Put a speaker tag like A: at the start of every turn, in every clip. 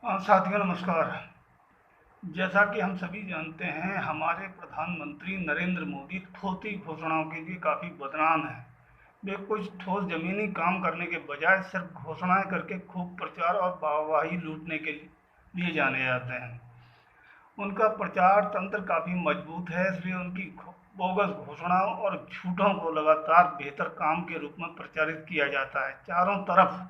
A: साथियों नमस्कार। जैसा कि हम सभी जानते हैं, हमारे प्रधानमंत्री नरेंद्र मोदी थोथी घोषणाओं के लिए काफ़ी बदनाम हैं। वे कुछ ठोस ज़मीनी काम करने के बजाय सिर्फ घोषणाएं करके खूब प्रचार और वाहवाही लूटने के लिए जाने जाते हैं। उनका प्रचार तंत्र काफ़ी मजबूत है, इसलिए उनकी बोगस घोषणाओं और झूठों को लगातार बेहतर काम के रूप में प्रचारित किया जाता है। चारों तरफ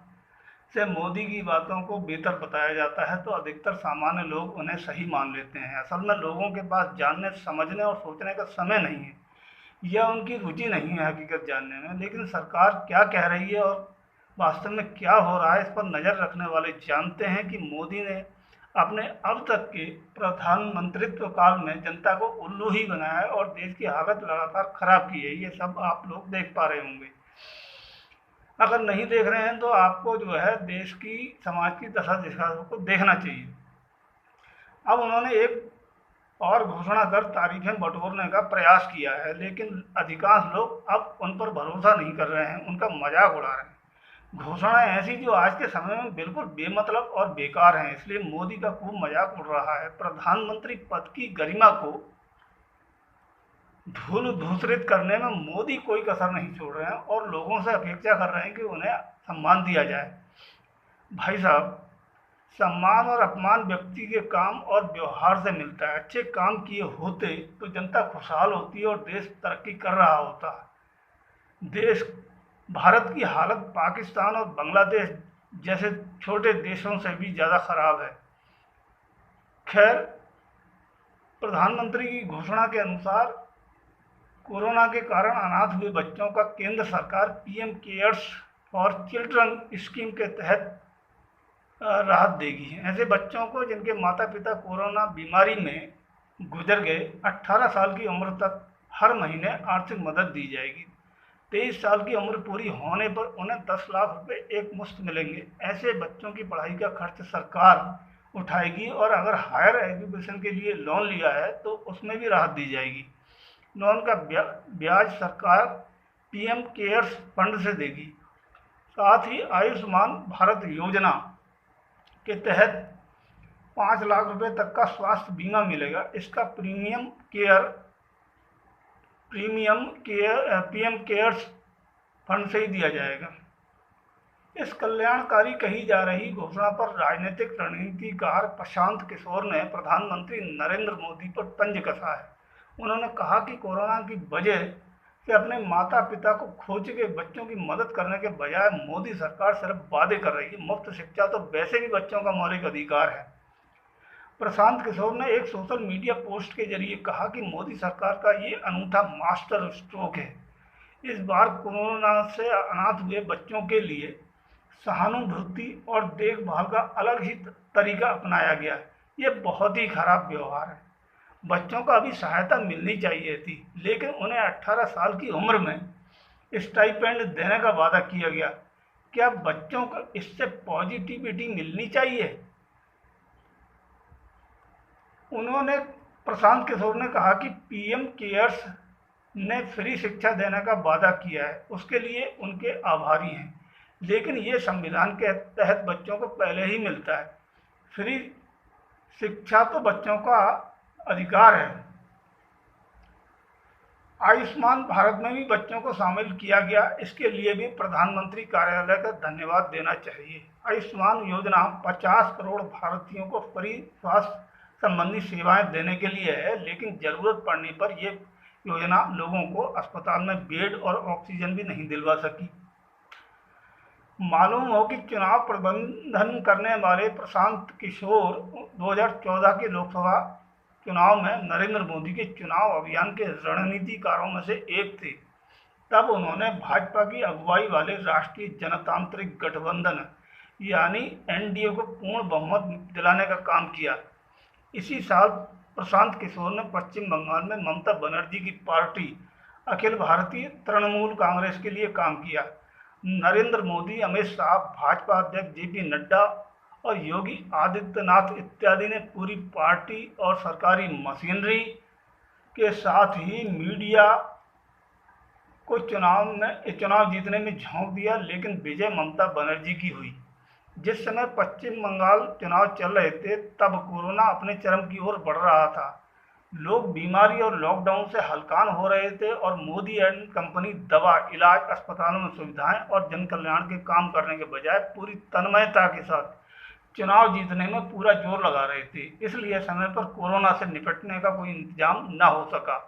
A: से मोदी की बातों को बेहतर बताया जाता है तो अधिकतर सामान्य लोग उन्हें सही मान लेते हैं। असल में लोगों के पास जानने, समझने और सोचने का समय नहीं है, या उनकी रुचि नहीं है हकीकत जानने में। लेकिन सरकार क्या कह रही है और वास्तव में क्या हो रहा है, इस पर नज़र रखने वाले जानते हैं कि मोदी ने अपने अब तक के प्रधानमंत्रित्व काल में जनता को उल्लू ही बनाया है और देश की हालत लगातार खराब की है। ये सब आप लोग देख पा रहे होंगे। अगर नहीं देख रहे हैं तो आपको जो है देश की, समाज की दशा दिशा को देखना चाहिए। अब उन्होंने एक और घोषणा कर तारीखें बटोरने का प्रयास किया है, लेकिन अधिकांश लोग अब उन पर भरोसा नहीं कर रहे हैं, उनका मजाक उड़ा रहे हैं। घोषणाएं ऐसी जो आज के समय में बिल्कुल बेमतलब और बेकार हैं, इसलिए मोदी का खूब मजाक उड़ रहा है। प्रधानमंत्री पद की गरिमा को धूल धूसरित करने में मोदी कोई कसर नहीं छोड़ रहे हैं और लोगों से अपेक्षा कर रहे हैं कि उन्हें सम्मान दिया जाए। भाई साहब, सम्मान और अपमान व्यक्ति के काम और व्यवहार से मिलता है। अच्छे काम किए होते तो जनता खुशहाल होती और देश तरक्की कर रहा होता। देश भारत की हालत पाकिस्तान और बांग्लादेश जैसे छोटे देशों से भी ज़्यादा खराब है। खैर, प्रधानमंत्री की घोषणा के अनुसार कोरोना के कारण अनाथ हुए बच्चों का केंद्र सरकार PM cares for children scheme के तहत राहत देगी। ऐसे बच्चों को जिनके माता पिता कोरोना बीमारी में गुजर गए 18 साल की उम्र तक हर महीने आर्थिक मदद दी जाएगी। 23 साल की उम्र पूरी होने पर उन्हें 10 लाख रुपए एक मुश्त मिलेंगे। ऐसे बच्चों की पढ़ाई का खर्च सरकार उठाएगी और अगर हायर एजुकेशन के लिए लोन लिया है तो उसमें भी राहत दी जाएगी। लोन का ब्याज सरकार पीएम केयर्स फंड से देगी। साथ ही आयुष्मान भारत योजना के तहत 5 लाख रुपए तक का स्वास्थ्य बीमा मिलेगा। इसका प्रीमियम पीएम केयर्स फंड से ही दिया जाएगा। इस कल्याणकारी कही जा रही घोषणा पर राजनीतिक रणनीतिकार प्रशांत किशोर ने प्रधानमंत्री नरेंद्र मोदी पर तंज कसा है। उन्होंने कहा कि कोरोना की वजह से अपने माता पिता को खो चुके बच्चों की मदद करने के बजाय मोदी सरकार सिर्फ वादे कर रही है। मुफ्त शिक्षा तो वैसे भी बच्चों का मौलिक अधिकार है। प्रशांत किशोर ने एक सोशल मीडिया पोस्ट के जरिए कहा कि मोदी सरकार का ये अनूठा मास्टर स्ट्रोक है। इस बार कोरोना से अनाथ हुए बच्चों के लिए सहानुभूति और देखभाल का अलग ही तरीका अपनाया गया। ये बहुत ही खराब व्यवहार है। बच्चों को अभी सहायता मिलनी चाहिए थी, लेकिन उन्हें 18 साल की उम्र में स्टाइपेंड देने का वादा किया गया। क्या बच्चों को इससे पॉजिटिविटी मिलनी चाहिए? उन्होंने प्रशांत किशोर ने कहा कि पीएम केयर्स ने फ्री शिक्षा देने का वादा किया है, उसके लिए उनके आभारी हैं, लेकिन ये संविधान के तहत बच्चों को पहले ही मिलता है। फ्री शिक्षा तो बच्चों का अधिकार है। आयुष्मान भारत में भी बच्चों को शामिल किया गया, इसके लिए भी प्रधानमंत्री कार्यालय का धन्यवाद देना चाहिए। आयुष्मान योजना 50 करोड़ भारतीयों को फ्री स्वास्थ्य संबंधी सेवाएं देने के लिए है, लेकिन जरूरत पड़ने पर यह योजना लोगों को अस्पताल में बेड और ऑक्सीजन भी नहीं दिलवा सकी। मालूम हो कि चुनाव प्रबंधन करने वाले प्रशांत किशोर 2014 के लोकसभा चुनाव में नरेंद्र मोदी के चुनाव अभियान के रणनीतिकारों में से एक थे। तब उन्होंने भाजपा की अगुवाई वाले राष्ट्रीय जनतांत्रिक गठबंधन यानी एनडीए को पूर्ण बहुमत दिलाने का काम किया। इसी साल प्रशांत किशोर ने पश्चिम बंगाल में ममता बनर्जी की पार्टी अखिल भारतीय तृणमूल कांग्रेस के लिए काम किया। नरेंद्र मोदी, अमित शाह, भाजपा अध्यक्ष जेपी नड्डा और योगी आदित्यनाथ इत्यादि ने पूरी पार्टी और सरकारी मशीनरी के साथ ही मीडिया को चुनाव जीतने में झोंक दिया, लेकिन विजय ममता बनर्जी की हुई। जिस समय पश्चिम बंगाल चुनाव चल रहे थे तब कोरोना अपने चरम की ओर बढ़ रहा था। लोग बीमारी और लॉकडाउन से हलकान हो रहे थे और मोदी एंड कंपनी दवा, इलाज, अस्पतालों में सुविधाएं और जन कल्याण के काम करने के बजाय पूरी तन्मयता के साथ चुनाव जीतने में पूरा जोर लगा रहे थे। इसलिए समय पर कोरोना से निपटने का कोई इंतजाम न हो सका।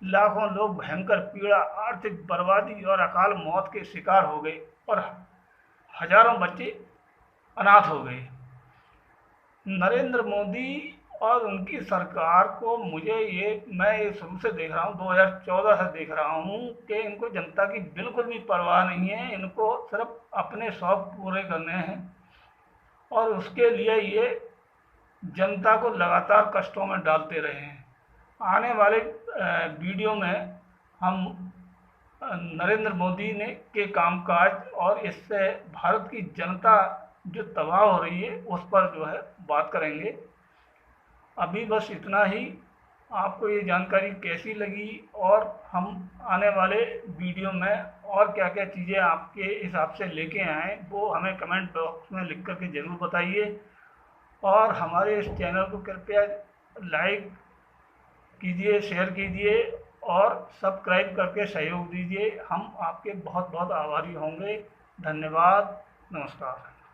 A: लाखों लोग भयंकर पीड़ा, आर्थिक बर्बादी और अकाल मौत के शिकार हो गए और हजारों बच्चे अनाथ हो गए। नरेंद्र मोदी और उनकी सरकार को मैं ये शुरू से देख रहा हूँ, 2014 से देख रहा हूँ कि इनको जनता की बिल्कुल भी परवाह नहीं है। इनको सिर्फ अपने शौक पूरे करने हैं और उसके लिए ये जनता को लगातार कष्टों में डालते रहे हैं। आने वाले वीडियो में हम नरेंद्र मोदी ने के कामकाज और इससे भारत की जनता जो तबाह हो रही है उस पर जो है बात करेंगे। अभी बस इतना ही। आपको ये जानकारी कैसी लगी और हम आने वाले वीडियो में और क्या क्या चीज़ें आपके हिसाब से लेके आएँ वो हमें कमेंट बॉक्स में लिख करके ज़रूर बताइए। और हमारे इस चैनल को कृपया लाइक कीजिए, शेयर कीजिए और सब्सक्राइब करके सहयोग दीजिए। हम आपके बहुत बहुत आभारी होंगे। धन्यवाद। नमस्कार।